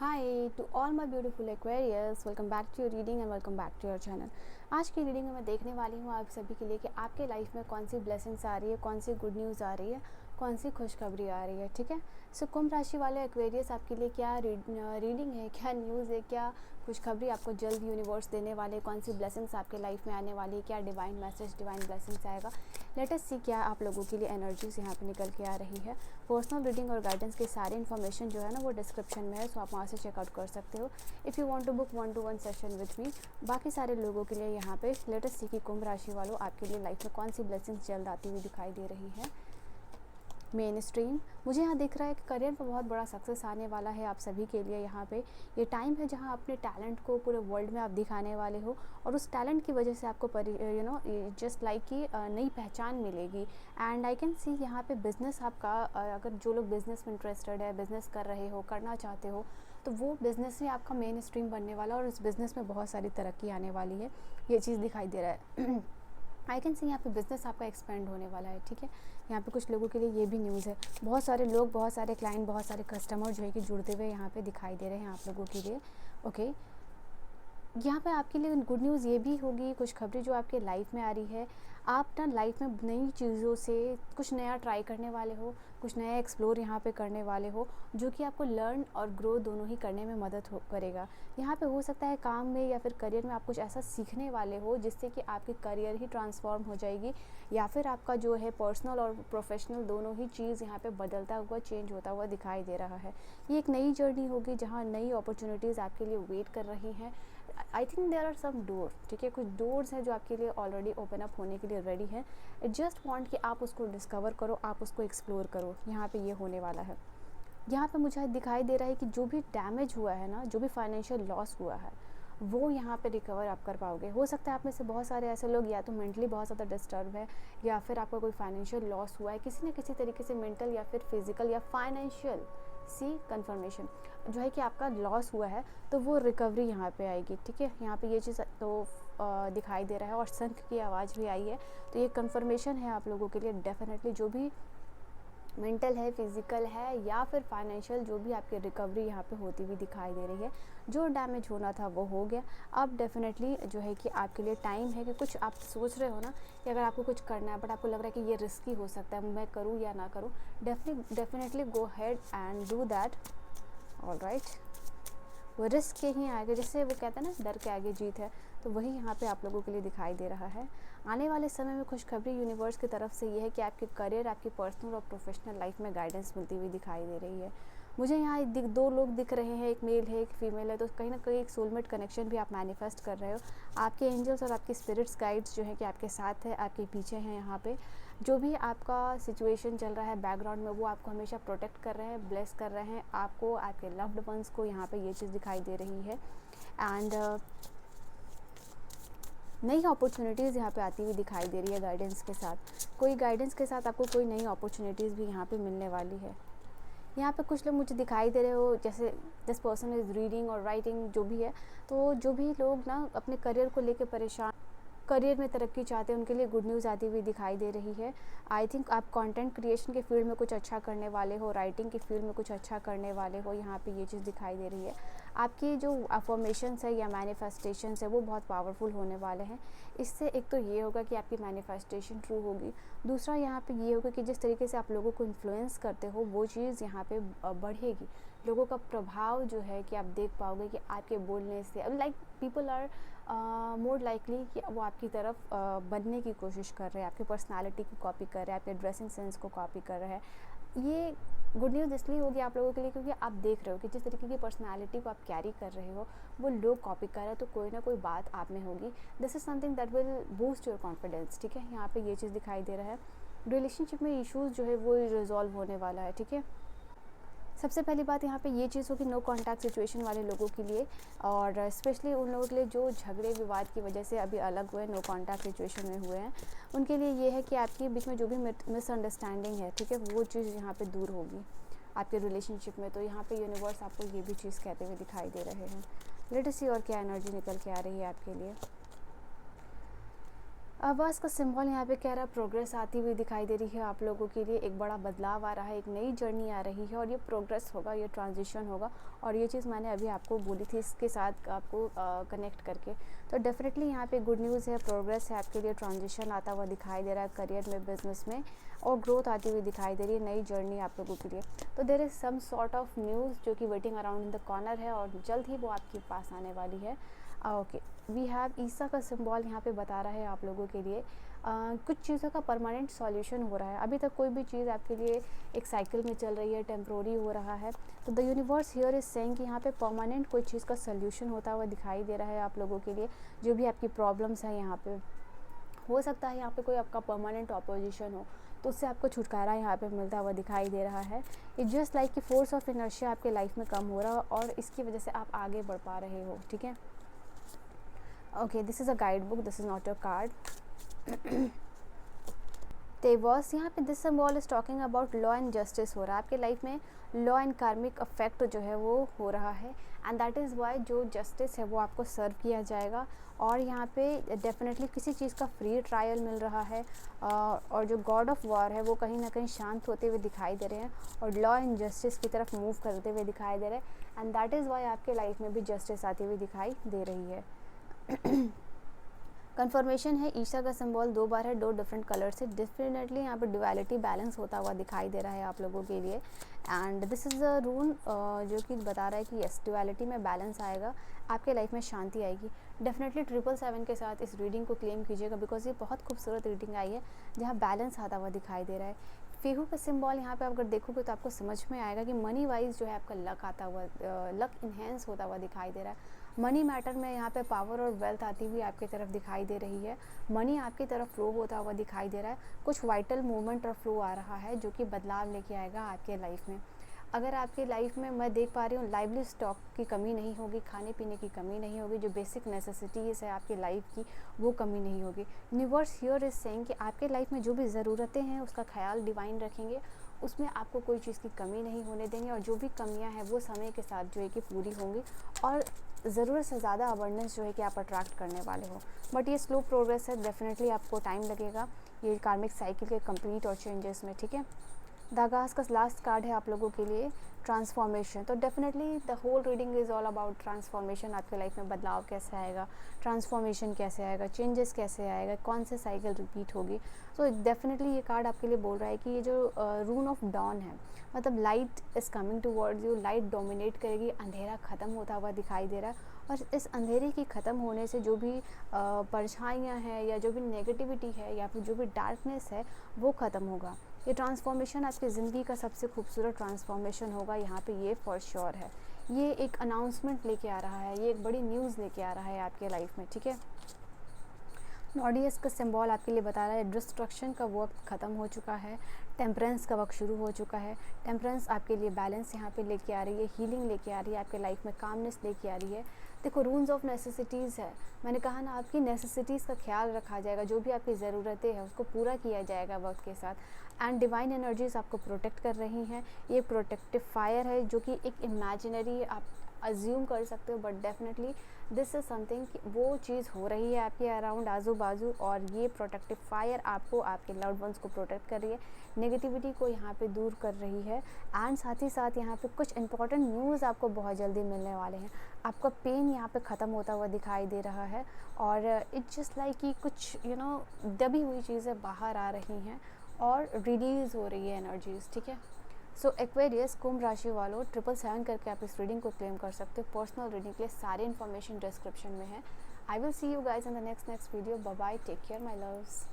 Hi to all my beautiful Aquarius, welcome back to your reading and welcome back to your channel. आज की reading में मैं देखने वाली हूँ आप सभी के लिए कि आपके लाइफ में कौन सी ब्लेसिंग्स आ रही है, कौन सी गुड न्यूज़ आ रही है, कौन सी खुशखबरी आ रही है। ठीक है, सो कुंभ राशि वाले एक्वेरियस आपके लिए क्या रीडिंग है, क्या न्यूज़ है, क्या खुशखबरी आपको जल्द यूनिवर्स देने वाले, कौन सी ब्लेसिंग्स आपके लाइफ में आने वाली है, क्या डिवाइन मैसेज, डिवाइन ब्लेसिंग्स आएगा। लेट अस सी क्या आप लोगों के लिए एनर्जीज यहाँ पे निकल के आ रही है। पर्सनल रीडिंग और गाइडेंस की सारी इन्फॉर्मेशन जो है ना वो डिस्क्रिप्शन में है, सो आप वहाँ से चेकआउट कर सकते हो if you want to book 1-to-1 session with me. बाकी सारे लोगों के लिए यहाँ पे लेट अस सी कि कुंभ राशि वालों आपके लिए लाइफ में कौन सी ब्लेसिंग्स जल्द आती हुई दिखाई दे रही है। मेन स्ट्रीम मुझे यहाँ दिख रहा है कि करियर में बहुत बड़ा सक्सेस आने वाला है आप सभी के लिए। यहाँ पे ये टाइम है जहाँ अपने टैलेंट को पूरे वर्ल्ड में आप दिखाने वाले हो और उस टैलेंट की वजह से आपको जस्ट लाइक कि नई पहचान मिलेगी। एंड आई कैन सी यहाँ पे बिज़नेस आपका अगर जो लोग बिज़नेस में इंटरेस्टेड है, बिज़नेस कर रहे हो, करना चाहते हो, तो वो बिज़नेस ही आपका मेन स्ट्रीम बनने वाला और उस बिज़नेस में बहुत सारी तरक्की आने वाली है, ये चीज़ दिखाई दे रहा है। आई कैन सी यहाँ पे बिज़नेस आपका एक्सपेंड होने वाला है। ठीक है, यहाँ पे कुछ लोगों के लिए ये भी न्यूज़ है। बहुत सारे लोग, बहुत सारे क्लाइंट, बहुत सारे कस्टमर जो है कि जुड़ते हुए यहाँ पे दिखाई दे रहे हैं आप लोगों के लिए। ओके, यहाँ पे आपके लिए गुड न्यूज़ ये भी होगी, खुशखबरी जो आपके लाइफ में आ रही है, आप ना लाइफ में नई चीज़ों से कुछ नया ट्राई करने वाले हो, कुछ नया एक्सप्लोर यहाँ पे करने वाले हो, जो कि आपको लर्न और ग्रो दोनों ही करने में मदद करेगा। यहाँ पे हो सकता है काम में या फिर करियर में आप कुछ ऐसा सीखने वाले हो जिससे कि आपकी करियर ही ट्रांसफॉर्म हो जाएगी, या फिर आपका जो है पर्सनल और प्रोफेशनल दोनों ही चीज़ यहाँ पे बदलता हुआ, चेंज होता हुआ दिखाई दे रहा है। ये एक नई जर्नी होगी जहाँ नई अपॉर्चुनिटीज़ आपके लिए वेट कर रही हैं। I think there are some door, ठीक है, कुछ डोर्स हैं जो आपके लिए ऑलरेडी ओपन अप होने के लिए रेडी है। इट जस्ट वांट कि आप उसको डिस्कवर करो, आप उसको एक्सप्लोर करो। यहाँ पे ये होने वाला है। यहाँ पे मुझे दिखाई दे रहा है कि जो भी डैमेज हुआ है ना, जो भी फाइनेंशियल लॉस हुआ है, वो यहाँ पे रिकवर आप कर पाओगे। हो सकता है आप में से बहुत सारे ऐसे लोग या तो मेंटली बहुत ज़्यादा डिस्टर्ब है, या फिर आपका कोई फाइनेंशियल लॉस हुआ है किसी न किसी तरीके से, मेंटल या फिर फिजिकल या फाइनेंशियल। सी कंफर्मेशन जो है कि आपका लॉस हुआ है, तो वो रिकवरी यहाँ पे आएगी। ठीक है, यहाँ पे ये चीज़ तो दिखाई दे रहा है और शंख की आवाज़ भी आई है, तो ये कंफर्मेशन है आप लोगों के लिए। डेफिनेटली जो भी मेंटल है, फिजिकल है या फिर फाइनेंशियल, जो भी आपकी रिकवरी यहाँ पे होती हुई दिखाई दे रही है। जो डैमेज होना था वो हो गया। अब डेफिनेटली जो है कि आपके लिए टाइम है कि कुछ आप सोच रहे हो ना कि अगर आपको कुछ करना है बट आपको लग रहा है कि ये रिस्की हो सकता है, मैं करूँ या ना करूँ, definitely go head and do that. All right, वो रिस्क के ही आगे, जैसे वो कहते हैं ना डर के आगे जीत है, तो वही यहाँ पे आप लोगों के लिए दिखाई दे रहा है। आने वाले समय में खुशखबरी यूनिवर्स की तरफ से ये है कि आपके करियर, आपकी पर्सनल और प्रोफेशनल लाइफ में गाइडेंस मिलती हुई दिखाई दे रही है। मुझे यहाँ दो लोग दिख रहे हैं, एक मेल है, एक फीमेल है, तो कहीं ना कहीं एक सोलमेट कनेक्शन भी आप मैनिफेस्ट कर रहे हो। आपके एंजल्स और आपके स्पिरिट्स गाइड्स जो है कि आपके साथ है, आपके पीछे हैं। यहाँ पे जो भी आपका सिचुएशन चल रहा है बैकग्राउंड में, वो आपको हमेशा प्रोटेक्ट कर रहे हैं, ब्लेस कर रहे हैं आपको, आपके लव्ड वंस को। यहाँ पे ये चीज़ दिखाई दे रही है। एंड नई अपॉर्चुनिटीज़ यहाँ पे आती हुई दिखाई दे रही है गाइडेंस के साथ। कोई गाइडेंस के साथ आपको कोई नई अपॉर्चुनिटीज़ भी यहाँ पे मिलने वाली है। यहाँ पे कुछ लोग मुझे दिखाई दे रहे हो, जैसे दिस पर्सन इज़ रीडिंग और राइटिंग, जो भी है, तो जो भी लोग ना अपने करियर को लेके परेशान, करियर में तरक्की चाहते हैं, उनके लिए गुड न्यूज़ आती हुई दिखाई दे रही है। आई थिंक आप कंटेंट क्रिएशन के फील्ड में कुछ अच्छा करने वाले हो, राइटिंग के फील्ड में कुछ अच्छा करने वाले हो। यहाँ पे ये चीज़ दिखाई दे रही है। आपकी जो अफर्मेशंस है या मैनिफेस्टेशंस है वो बहुत पावरफुल होने वाले हैं। इससे एक तो ये होगा कि आपकी मैनिफेस्टेशन ट्रू होगी। दूसरा यहाँ पे ये होगा कि जिस तरीके से आप लोगों को इन्फ्लुएंस करते हो वो चीज़ यहाँ पे बढ़ेगी। लोगों का प्रभाव जो है कि आप देख पाओगे कि आपके बोलने से, like people are more likely कि वो आपकी तरफ बनने की कोशिश कर रहे हैं, आपकी पर्सनालिटी को कॉपी कर रहे हैं, आपके ड्रेसिंग सेंस को कॉपी कर रहे हैं। ये गुड न्यूज़ इसलिए होगी आप लोगों के लिए क्योंकि आप देख रहे हो कि जिस तरीके की पर्सनालिटी को आप कैरी कर रहे हो वो लोग कॉपी कर रहे हैं, तो कोई ना कोई बात आप में होगी। This is something that will boost your confidence. ठीक है, यहाँ पे ये चीज़ दिखाई दे रहा है। रिलेशनशिप में इश्यूज़ जो है वो रिजॉल्व होने वाला है। ठीक है, सबसे पहली बात यहाँ पे ये चीज़ होगी नो कॉन्टैक्ट सिचुएशन वाले लोगों के लिए, और स्पेशली उन लोगों के लिए जो झगड़े विवाद की वजह से अभी अलग हुए, नो कॉन्टैक्ट सिचुएशन में हुए हैं, उनके लिए ये है कि आपके बीच में जो भी मिसअंडरस्टैंडिंग है, ठीक है, वो चीज़ यहाँ पे दूर होगी आपके रिलेशनशिप में। तो यहाँ पे यूनिवर्स आपको ये भी चीज़ कहते हुए दिखाई दे रहे हैं। लेट अस सी और क्या एनर्जी निकल के आ रही है आपके लिए। आवाज़ का सिंबल यहाँ पे कह रहा है प्रोग्रेस आती हुई दिखाई दे रही है आप लोगों के लिए, एक बड़ा बदलाव आ रहा है, एक नई जर्नी आ रही है और ये प्रोग्रेस होगा, ये ट्रांजिशन होगा। और ये चीज़ मैंने अभी आपको बोली थी इसके साथ आपको कनेक्ट करके। तो डेफिनेटली यहाँ पे गुड न्यूज़ है, प्रोग्रेस है आपके लिए, ट्रांजिशन आता हुआ दिखाई दे रहा है करियर में, बिजनेस में, और ग्रोथ आती हुई दिखाई दे रही है, नई जर्नी आप लोगों के लिए। तो there is some sort of news जो कि waiting around in the corner है और जल्द ही वो आपके पास आने वाली है। ओके, वी हैव ईसा का सिंबल यहाँ पे बता रहा है आप लोगों के लिए कुछ चीज़ों का परमानेंट सॉल्यूशन हो रहा है। अभी तक कोई भी चीज़ आपके लिए एक साइकिल में चल रही है, टेम्प्रोरी हो रहा है, तो the universe here is saying कि यहाँ पे परमानेंट कोई चीज़ का सॉल्यूशन होता हुआ दिखाई दे रहा है आप लोगों के लिए। जो भी आपकी प्रॉब्लम्स हैं यहाँ पे, हो सकता है यहाँ पे कोई आपका परमानेंट ऑपोजिशन हो, तो उससे आपको छुटकारा यहाँ पे मिलता हुआ दिखाई दे रहा है। इट जस्ट लाइक कि फोर्स ऑफ इनर्शिया आपके लाइफ में कम हो रहा है और इसकी वजह से आप आगे बढ़ पा रहे हो। ठीक है, okay, this is a guide book, this is not your card. तेवस यहाँ पे this symbol is talking about law and justice हो रहा है आपके लाइफ में, लॉ एंड कार्मिक अफेक्ट जो है वो हो रहा है, एंड दैट इज़ वाई जो जस्टिस है वो आपको सर्व किया जाएगा। और यहाँ पे डेफिनेटली किसी चीज़ का फ्री ट्रायल मिल रहा है, और जो गॉड ऑफ वॉर है वो कहीं ना कहीं शांत होते हुए दिखाई दे रहे हैं और लॉ एंड जस्टिस की तरफ मूव करते हुए दिखाई दे रहे हैं, एंड दैट इज़ वाई आपके लाइफ में भी जस्टिस आती हुई दिखाई दे रही है। कन्फर्मेशन है, ईशा का सिंबल 2 बार है, 2 डिफरेंट कलर से। डेफिनेटली यहाँ पर डुअलिटी बैलेंस होता हुआ दिखाई दे रहा है आप लोगों के लिए, and this is a rule जो कि बता रहा है कि यस, डुअलिटी में बैलेंस आएगा, आपके लाइफ में शांति आएगी। डेफिनेटली 777 के साथ इस रीडिंग को क्लेम कीजिएगा, बिकॉज ये बहुत खूबसूरत रीडिंग आई है जहाँ बैलेंस आता हुआ दिखाई दे रहा है। फेहू का सिंबल यहाँ पे अगर देखोगे तो आपको समझ में आएगा कि मनी वाइज जो है आपका लक आता हुआ, लक इन्हेंस होता हुआ दिखाई दे रहा है। मनी मैटर में यहाँ पे पावर और वेल्थ आती हुई आपकी तरफ दिखाई दे रही है, मनी आपकी तरफ फ्लो होता हुआ दिखाई दे रहा है, कुछ वाइटल मूवमेंट और फ्लो आ रहा है जो कि बदलाव लेके आएगा आपके लाइफ में। अगर आपकी लाइफ में मैं देख पा रही हूँ लाइवली स्टॉक की कमी नहीं होगी, खाने पीने की कमी नहीं होगी, जो बेसिक नेसेसिटीज़ है आपकी लाइफ की वो कमी नहीं होगी। यूनिवर्स हियर इज सेइंग कि आपके लाइफ में जो भी ज़रूरतें हैं उसका ख्याल डिवाइन रखेंगे, उसमें आपको कोई चीज़ की कमी नहीं होने देंगे, और जो भी कमियां हैं वो समय के साथ जो है कि पूरी होंगी, और ज़रूरत से ज़्यादा अबंडेंस जो है कि आप अट्रैक्ट करने वाले हो। बट ये स्लो प्रोग्रेस है, डेफिनेटली आपको टाइम लगेगा ये कार्मिक साइकिल के कंप्लीट और चेंजेस में। ठीक है, दागास का लास्ट कार्ड है आप लोगों के लिए, ट्रांसफॉर्मेशन। तो definitely the whole reading is all about transformation. आपके लाइफ में बदलाव कैसे आएगा, ट्रांसफॉर्मेशन कैसे आएगा, चेंजेस कैसे आएगा, कौन से साइकिल रिपीट होगी। सो डेफिनेटली ये कार्ड आपके लिए बोल रहा है कि ये जो रून ऑफ डॉन है, मतलब light is coming towards you, light dominate करेगी, अंधेरा ख़त्म होता हुआ दिखाई दे रहा है, और इस अंधेरे की ख़त्म होने से जो भी परछाइयाँ हैं या जो भी नेगेटिविटी है या फिर जो भी डार्कनेस है वो ख़त्म होगा। ये ट्रांसफॉर्मेशन आपकी ज़िंदगी का सबसे खूबसूरत ट्रांसफॉर्मेशन होगा, यहाँ पे ये फॉर श्योर है। ये एक अनाउंसमेंट लेके आ रहा है, ये एक बड़ी न्यूज़ लेके आ रहा है आपके लाइफ में। ठीक है, नॉडियस का सिंबल आपके लिए बता रहा है डिस्ट्रक्शन का वक्त ख़त्म हो चुका है, टेम्परेंस का वक्त शुरू हो चुका है। टेम्परेंस आपके लिए बैलेंस यहाँ पे लेके आ रही है, हीलिंग लेके आ रही है, आपके लाइफ में कामनेस लेके आ रही है। देखो, रूल्स ऑफ नेसेसिटीज़ है, मैंने कहा ना आपकी नेसेसिटीज़ का ख्याल रखा जाएगा, जो भी आपकी ज़रूरतें हैं उसको पूरा किया जाएगा वक्त के साथ, एंड डिवाइन एनर्जीज आपको प्रोटेक्ट कर रही हैं। ये प्रोटेक्टिव फायर है जो कि एक इमेजिनरी आप अज्यूम कर सकते हो, but definitely this is something, वो चीज़ हो रही है आपके अराउंड आजू बाजू, और ये प्रोटेक्टिव फायर आपको आपके लव्ड वंस को प्रोटेक्ट कर रही है, नेगेटिविटी को यहाँ पे दूर कर रही है, एंड साथ ही साथ यहाँ पे कुछ इंपॉर्टेंट न्यूज़ आपको बहुत जल्दी मिलने वाले हैं। आपका पेन यहाँ पे ख़त्म होता हुआ दिखाई दे रहा है, और इट्स जस्ट लाइक कि कुछ दबी हुई चीज़ें बाहर आ रही हैं और रिलीज़ हो रही है एनर्जीज। ठीक है, सो एक्वेरियस कुंभ राशि वालों 777 करके आप इस रीडिंग को क्लेम कर सकते हो। पर्सनल रीडिंग के लिए सारी इन्फॉर्मेशन डिस्क्रिप्शन में है। I will see you guys in the next video. Bye bye, take care my loves.